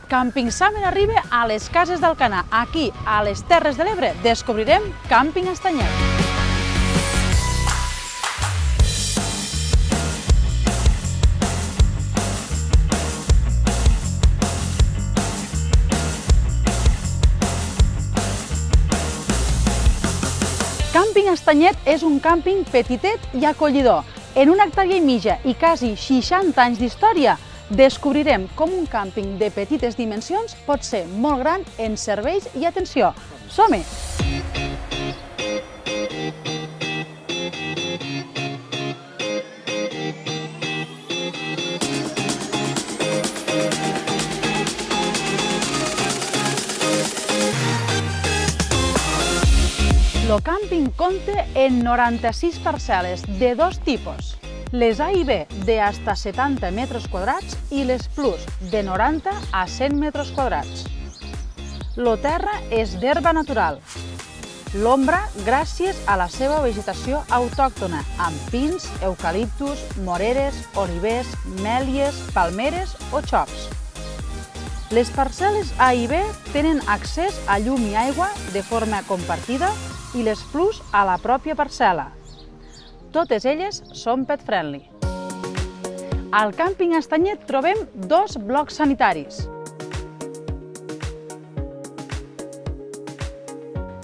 Càmping Summer arriba a les Cases d'Alcanar. Aquí, a les Terres de l'Ebre, descobrirem Càmping Estanyet. Càmping Estanyet és un càmping petitet i acollidor. En una hectàrea i mitja i quasi 60 anys d'història, descobrirem com un càmping de petites dimensions pot ser molt gran en serveis i atenció. Som-hi! El càmping compta amb 96 parcel·les de dos tipus. Les A i B de fins a 70 metres quadrats i les Plus de 90 a 100 metres quadrats. El terra és d'herba natural. L'ombra gràcies a la seva vegetació autòctona, amb pins, eucaliptus, moreres, olivers, mèlies, palmeres o xops. Les parcel·les A i B tenen accés a llum i aigua de forma compartida i les Plus a la pròpia parcel·la. Totes elles són pet-friendly. Al càmping Estanyet trobem dos blocs sanitaris.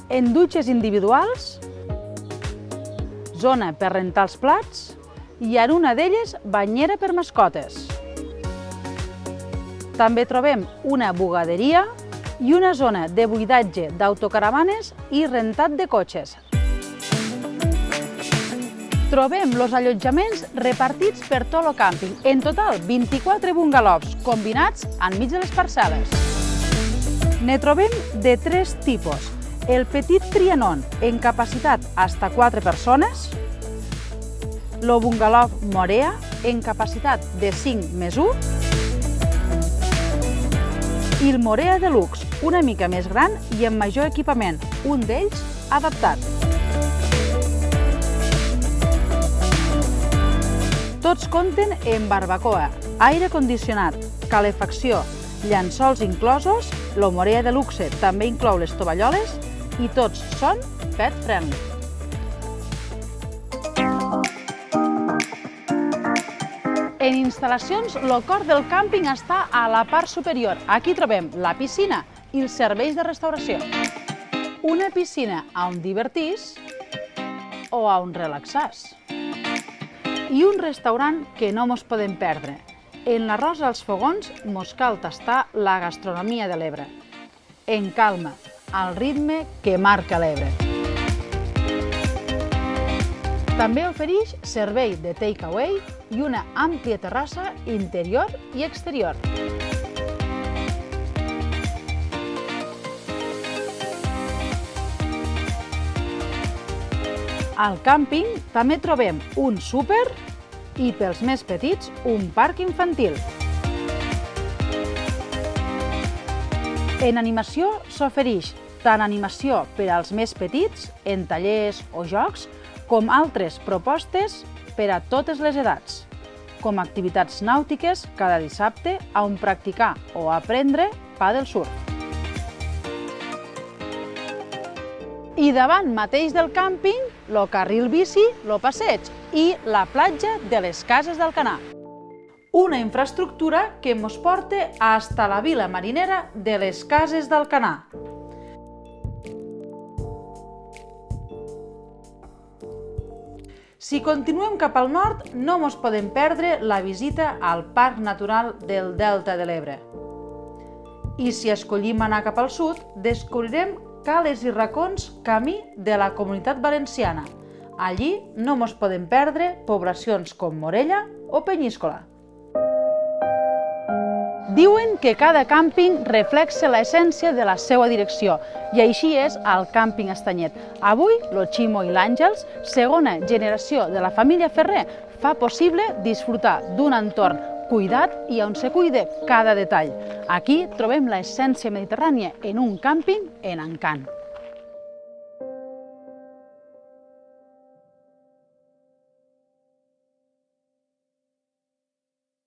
En dutxes individuals, zona per rentar els plats i en una d'elles banyera per mascotes. També trobem una bugaderia i una zona de buidatge d'autocaravanes i rentat de cotxes. Trobem els allotjaments repartits per tot el càmping, en total 24 bungalows combinats enmig de les parcel·les. Ne trobem de tres tipus. El petit Trianon, en capacitat fins a 4 persones, el bungalow Morea, en capacitat de 5+1, i el Morea Deluxe, una mica més gran i amb major equipament, un d'ells adaptat. Tots compten amb barbacoa, aire condicionat, calefacció, llençols inclosos, el Morea Deluxe també inclou les tovalloles i tots són pet-friendly. En instal·lacions, el cor del càmping està a la part superior. Aquí trobem la piscina i els serveis de restauració. Una piscina on divertís o on relaxars. I un restaurant que no mos podem perdre. En l'arròs als fogons mos cal tastar la gastronomia de l'Ebre. En calma, al ritme que marca l'Ebre. També ofereix servei de take-away i una àmplia terrassa interior i exterior. Al càmping també trobem un súper i, pels més petits, un parc infantil. En animació s'ofereix tant animació per als més petits, en tallers o jocs, com altres propostes per a totes les edats, com activitats nàutiques cada dissabte on practicar o aprendre pàdel surf. I davant mateix del càmping, el carril bici, el passeig i la platja de les Cases d'Alcanar. Una infraestructura que ens porta fins a la vila marinera de les Cases d'Alcanar. Si continuem cap al nord, no ens podem perdre la visita al Parc Natural del Delta de l'Ebre. I si escollim anar cap al sud, descobrirem cales i racons camí de la Comunitat Valenciana. Allí no ens podem perdre poblacions com Morella o Penyíscola. Diuen que cada càmping reflexa l'essència de la seva direcció, i així és al càmping Estanyet. Avui, el Ximo i l'Àngels, segona generació de la família Ferrer, fa possible disfrutar d'un entorn cuidat i on se cuida cada detall. Aquí trobem l'essència mediterrània en un càmping en encant.